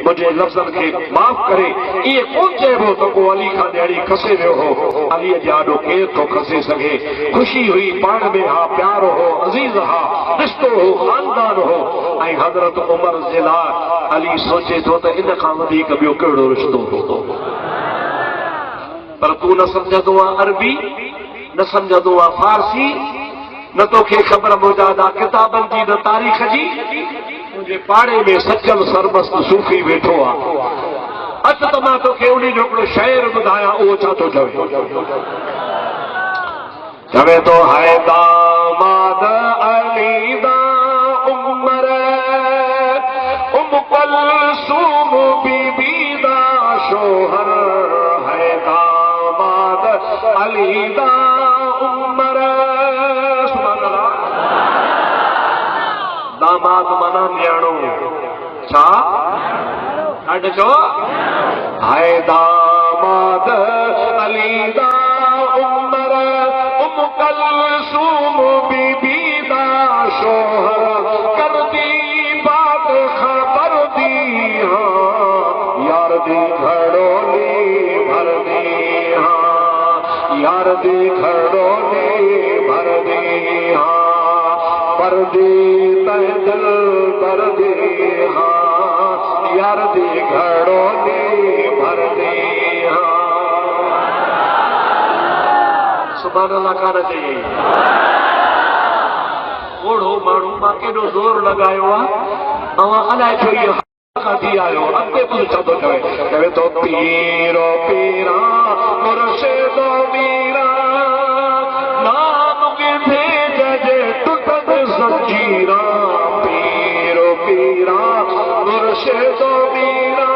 मुझे लफ़्ज़नि खे माफ़ करे। ये कोन चइबो त को अली खां ॾियारी खसे वियो हो। अलीअ जे आॾो केरु थो खसे सघे। ख़ुशी हुई पाण में हा प्यार हो अज़ीज़ हा रिश्तो हो ख़ानदान हो ऐं हज़रत उमर जे लाइ अली सोचे थो त इन खां वधीक ॿियो कहिड़ो रिश्तो हो। पर तूं न सम्झंदो आहे अरबी न सम्झंदो आहे फारसी न तोखे ख़बर मौजादा किताबनि जी न तारीख़ जी तुंहिंजे पाड़े में सचल सरमस्त सूफ़ी वेठो आहे। अच त मां तोखे उन जो हिकिड़ो शेर ॿुधायां उहो छा थो चवे थो है दामाद अली दा उमर कुलसूम बीबी दा शोहर है दामाद अली दा उमर। दामाद माना न्याणो छा अड चो है दामाद अली दा उमर कुलसूम बीबी दा शोहर कर दी बात खबर दी हाँ यार दी घड़ोली भर दी हाँ यार दी घड़ोली भर दी हाँ पर दी दिल भर दे हाँ यार दी घड़ोली भर दे हाँ। सुभान अल्लाह कान चाहिए ओढ़ो माण्हू मां केॾो ज़ोर लॻायो आहे अवां अलाए छो इहो थी आयो अॻिते कुझु छा थो चवे थो पीरो पीरा मुर्शिदो मीरा नाम किथे जजे टुटद ज़ंजीरा पीरो पीरा मुर्शिदो मीरा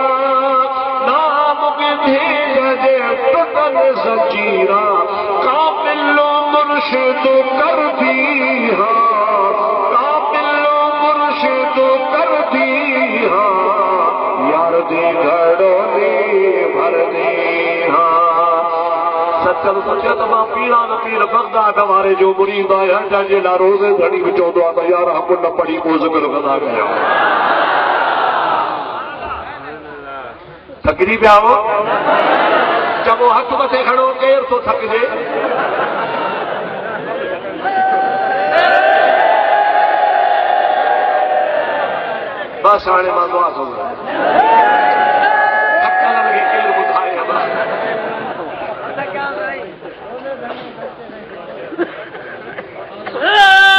नाम किथे जजे टुटद ज़ंजीरा काबिलो मुर्शिद कर दी हाँ काबिलो मुर्शिद कर दी हाँ यार दी घड़ोली भर दी हाँ। सचल सोचियो त मां पीरा न पीर बगदाद वारे जो मुरीद आहियां जंहिंजे लाइ रोज़े घड़ी बि चवंदो आहे त यार हम न पढ़ी को ज़िक्र कंदा कयो थकिजी पिया हो चङो हथ मथे खणो केरु थो थकिजे। बस हाणे मां दुआ थो थकलनि खे केरु ॿुधाए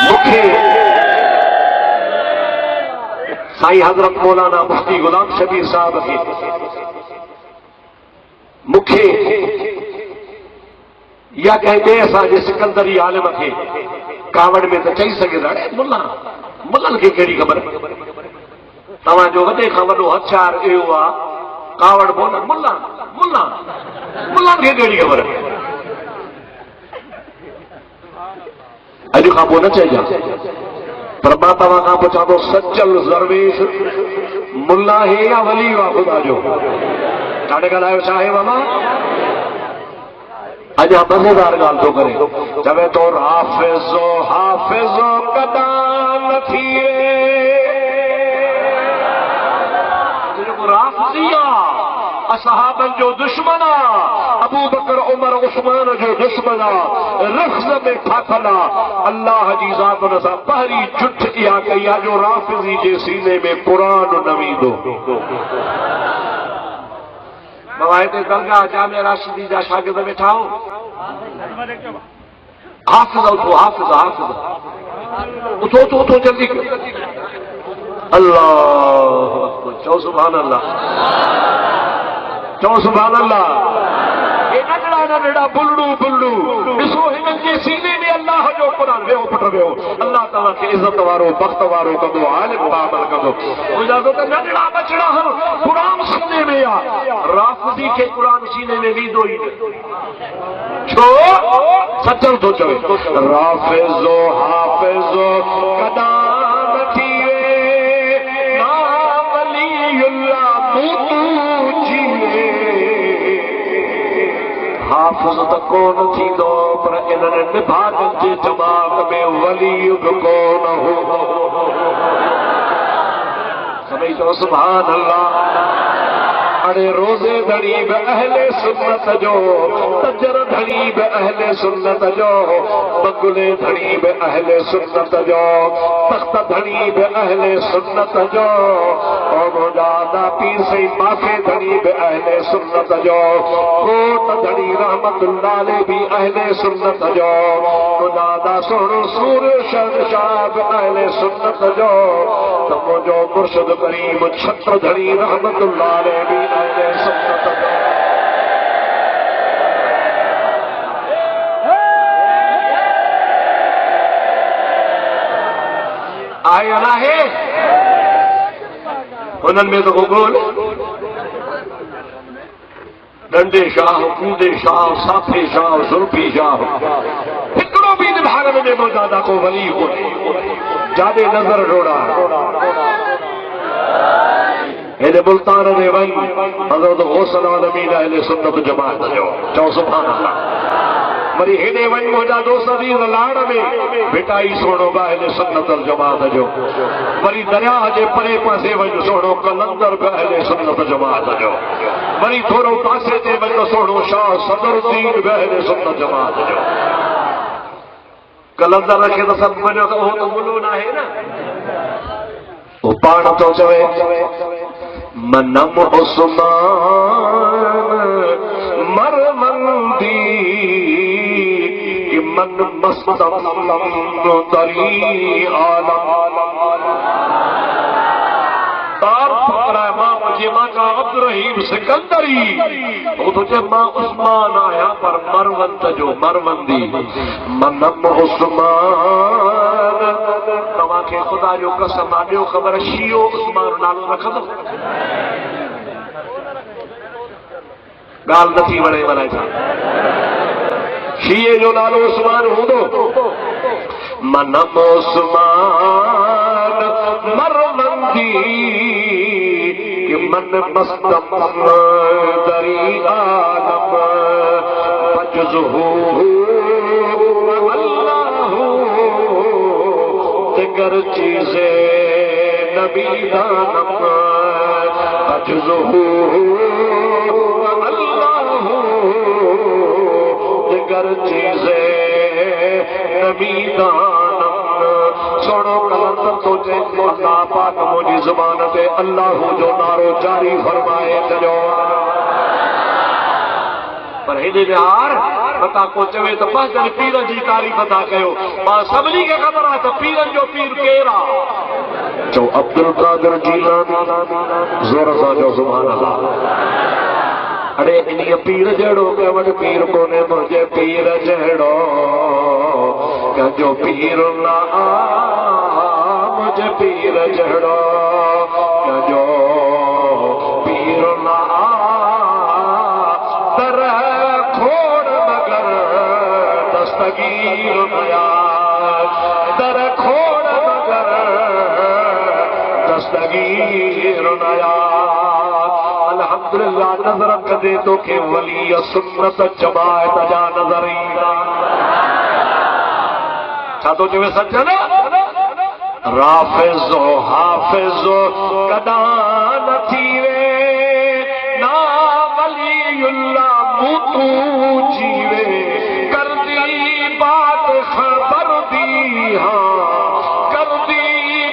मूंखे साईं हज़रत मौलाना मुफ्ती गुलाम शबीर साहब खे मूंखे या कंहिं ॿिए असांजे सिकंदरी आलिम खे कावड़ में त चई सघे था मुल्ला मुल्लनि खे कहिड़ी ख़बर तव्हांजो वॾे खां वॾो हथियार इहो आहे कावड़ बोल मुल्ला मुल्ला मुल्लनि खे कहिड़ी ख़बर अॼु खां पोइ न चइजांइ पर मां तव्हां खां पुछां थो सचल ज़रवेश मुल्ला है या वली आहे ख़ुदा जो काॾे ॻाल्हायो छा आहे मामा अञा मज़ेदार ॻाल्हि थो करे चवे थो हाफ़िज़ो हाफ़िज़ो कॾां न थिए राफ़िज़ी आहे सहाबन जो दुश्मन अबू बकर उमर उस्मान जो दुश्मन रख्स में फाथला अल्लाह जी ज़ात नसा पहरी जुठ इहा कई आहे जो राफ़िज़ी जे सीने में कुरान न वींदो। बाबा हिते दरगाह जामिया राशिदी जा शागिर्द वेठा हो। हाफ़िज़ उथो हाफ़िज़ हाफ़िज़ उथो उथो उथो जल्दी अल्लाह चओ सुभान अल्लाह चओ सुभान अल्लाह। ये नंढड़ा नंढड़ा बुल्लू बुल्लू ॾिसो हिननि जे सीने में अल्लाह जो क़ुरान वियो पुट वियो। अल्लाह तव्हां खे इज़त वारो बख़्त वारो कंदो आलिम बामल कंदो। मुंहिंजा दोस्त नंढड़ा बचड़ा हल क़ुरान सीने में आहे राफ़िज़ी खे क़ुरान सीने में वींदो ई न छो सचो थो चवे राफ़िज़ो हाफ़िज़ो कॾां न थीवे ना वलीउल्लाह तूं जीवे। हाफ़िज़ त कोन थींदो पर इन्हनि निभागनि जे जमात में वली बि कोन हो। सभई चओ सुभान अल्लाह। अड़े रोज़े धड़ी बि अहले सुन्नत जो तजर धड़ी बि अहले सुन्नत जो बगुले धड़ी बि अहले सुन्नत जो तख्त धड़ी बि अहले सुन्नत जो दादा पीर सही माफ़े धड़ी बि अहले सुन्नत जो कोट धड़ी रहमतुल्लाह अलैह बि अहले सुन्नत जो दादा सोनो सूर शहंशाह बि अहले सुन्नत जो त मुंहिंजो मुर्शिद करीम छत्र धड़ी रहमतुल्लाह अलैह बि अहले सुन्नत जो। आयो ना है हुननि में तो गोल डंडे शाह कूदे शाह साफे शाह जुल्फी शाह हिकिड़ो बि भाग में ॾिनो दादा को वली कोन्हे जाॾे नज़र डोड़ा हेॾे मुल्तान में वञ हज़रत गौसल आलमीन अहले सुन्नत जमात जो चओ सुभान अल्लाह। वरी हेॾे वञ मुंहिंजा दोस्त अज़ीज़ लाड़ में भिटाई सोणो बि अहले सुन्नत जमात जो। वरी दरिया जे परे पासे वञ सोणो कलंदर बि अहले सुन्नत जमात जो। वरी थोरो पासे ते वञ सोणो शाह सदरुद्दीन बि अहले सुन्नत जमात जो। कलंदर खे त सभु वञो त उहो त मुलो न आहे न वो पाण तो चवे मनम उस्मान मरमंदी मन मस्तम तरी आलम तार फकरा मां मुझे मां का अब्दुल रहीम सिकंदरी वो तो जब मां उस्मान आया पर मरवंत जो मरवंदी मनम उस्मान तव्हां खे खुदा जो कसम आहे ॿियो ख़बर शियो उस्मान नालो रखंदो ॻाल्हि नथी वणे वणे छा शिये जो नालो उस्मान हूंदो मनम उस्मान मरमंदी मन मस्तम दरी आलम बजज़हू दिगर चीज़े नबी दानम बजज़हू दिगर चीज़े नबी दानम। सोनो कलंदर तो चए अल्लाह पाक मुझी ज़ुबान ते अल्लाह जो नारो जारी फरमाए चलो पर हेॾे बिहार मता को चवे त बस जन पीरनि जी तारीफ़ था कयो मां सभिनी खे ख़बर आहे त पीरनि जो पीर केरु आहे चओ अब्दुल कादिर जीलानी ज़ोर सां चओ सुभान अल्लाह। अरे इन्हीअ पीर जहिड़ो कंहिं वटि पीर कोन्हे मुंहिंजे पीर जहिड़ो कंहिंजो पीर न मुंहिंजे पीर जहिड़ो कंहिंजो पीर न दर खोड़ मगर दस्तगीर नया दर खोड़ मगर दस्तगीर नया। अल्हम्दुलिल्लाह नज़र कदे तो के वली सुन्नत जमात जा नज़र ईंदा छा तो चवे सच न राफ़िज़ो हाफ़िज़ो कॾां न थीवे ना वलीउल्लाह मुतू जीवे कर दी बात खबर दी हाँ कर दी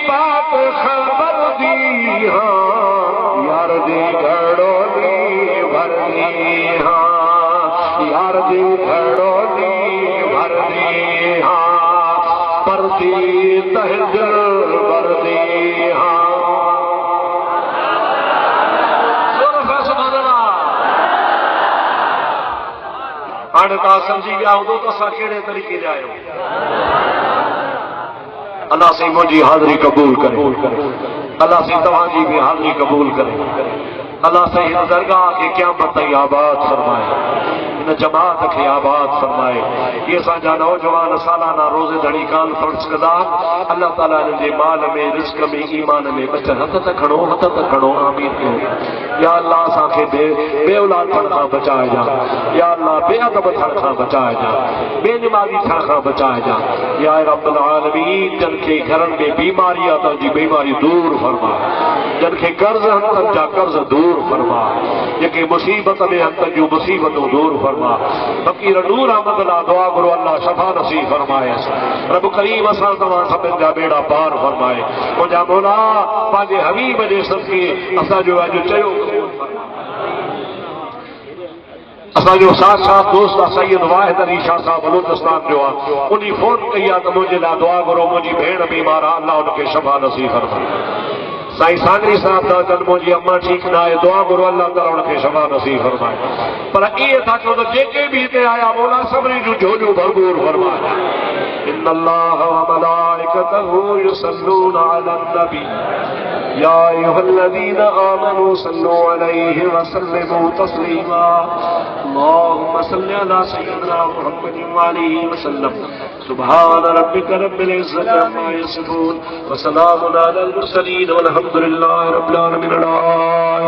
बात खबर दी हाँ यार दी घड़ोली भरनी हाँ यार दी घड़ोली भरनी हाँ परदी तहजर भरनी हाँ हाणे तव्हां समझी विया हूंदो त असां कहिड़े तरीक़े जा आहियूं। अल्लाह साईं मुंहिंजी हाज़िरी क़बूल करे अल्लाह साईं तव्हांजी बि हाज़िरी क़बूल करे अल्लाह साईं हिन दरगाह खे क़यामत ताईं आबाद फरमाए हिन जमात खे आबाद फरमाए ये असांजा नौजवान सालाना रोज़े धड़ी कॉन्फ्रेंस कंदा अल्लाह ताला हिननि जे माल में रिस्क में ईमान में बचनि हथ त खणो आमीन कयो या अल्लाह असांखे बे औलाद थियण खां बचाइजा या अल्लाह बेअदब थियण खां बचाइजा बेनिमाज़ी थियण खां बचाइजा या रब्बुल आलमीन जिन खे घरनि में बीमारी आहे त उनजी बीमारी दूर फरमा जिन खे कर्ज़ हथनि जा कर्ज़ दूर फरमा जेके मुसीबत में हथनि जूं मुसीबतूं दूर फरमा फ़कीर नूर अहमद ला दुआ घुरो अल्लाह शफ़ा नसीब फरमाए रब करीम असां तव्हां सभिनि जा बेड़ा पार फरमाए मुंहिंजा मौला पंहिंजे हबीब जे सदके असांजो अॼु चयो असांजो साक्षात दोस्त सैयद वाहिद अली शाह साहब बलूचिस्तान जो आहे उन्हीं फोन कई आहे त मुंहिंजे लाइ दुआ घुरो मुंहिंजी भेण बीमार आहे अल्लाह उनखे शफ़ा नसीब फरमाए साईं सांगरी साहब था चन मुंहिंजी अम्मा ठीकु न आहे दुआ घुरो अल्लाह ताला उनखे शफ़ा नसीब फरमाए पर इहे था चओ त जेके बि हिते आया मौला सभिनी जूं झोलियूं भरपूर फरमाए इन्न अल्लाह व मलाइकतहू युसल्लूना अलन नबी या अय्युहल्लज़ीना आमनू सल्लू अलैहि व सल्लिमू तस्लीमा अल्लाहुम्मा सल्लि अला सय्यिदिना मुहम्मदिन व आलिहि व सल्लम सुब्हान रब्बिका रब्बिल इज्जति अम्मा यसिफून व सलामुन अलल मुरसलीन वल्हम्दुलिल्लाहि रब्बिल आलमीन ला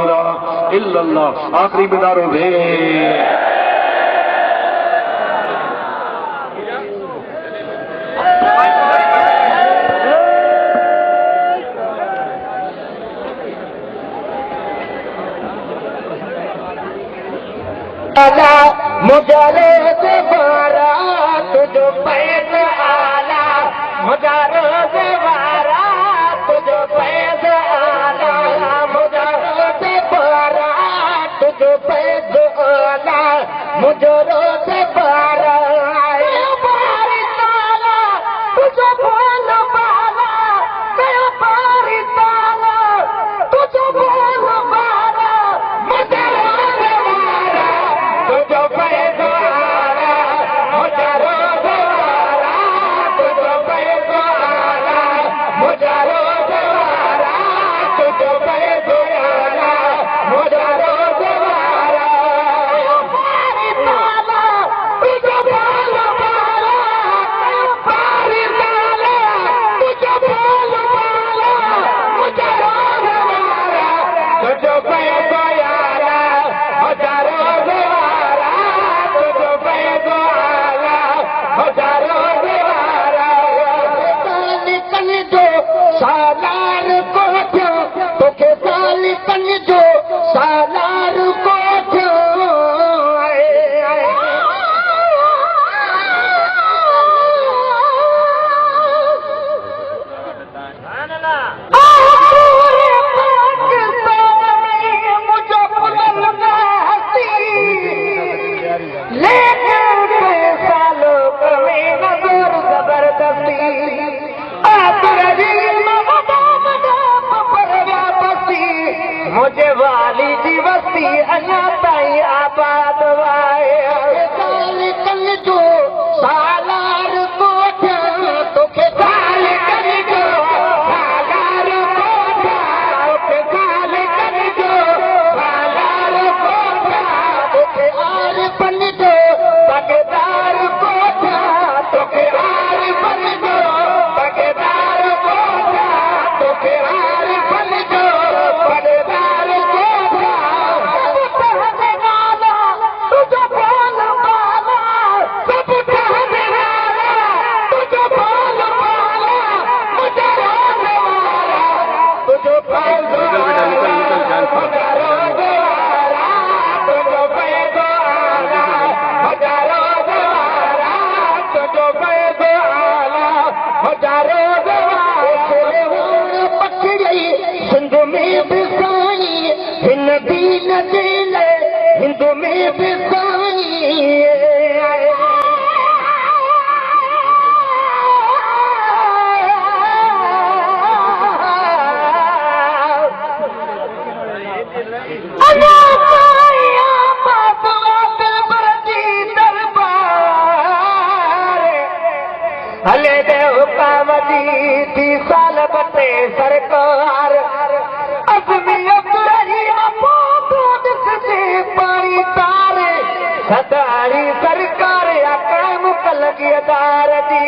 इलाहा इल्लल्लाह आखिरी मिनारो भे मुजारे से बारात जो पैद आला मुजारे से बारात जो पैद आला मुजारे से बारात जो पैद आला मुजारे से बारात बारी ताला तुझे बोल बाला मैं बारी ताला तुझे बोल बाला मुजारे सालार को तो के साली कन जो सालार को मुझे वाली जी वस्ती अञा ताईं आबाद वाए कन जो सालार कोठ तोखे गाल कन जो सालार कोठ तोखे गाल कन जो सालार कोठ तोखे आर बन जो बगदार कोठ तोखे आर बन जो बगदार कोठ तोखे आर बन जो हजारों पकड़ी सिंध में बिसाई हिन दीन दिल हिंद में बिसाई हले दे हुकाम दी साल बते सरकार अज़मी अब्दुल्लाह पोत से पानी तारे सदारी सरकार अकाम कलगियदार दी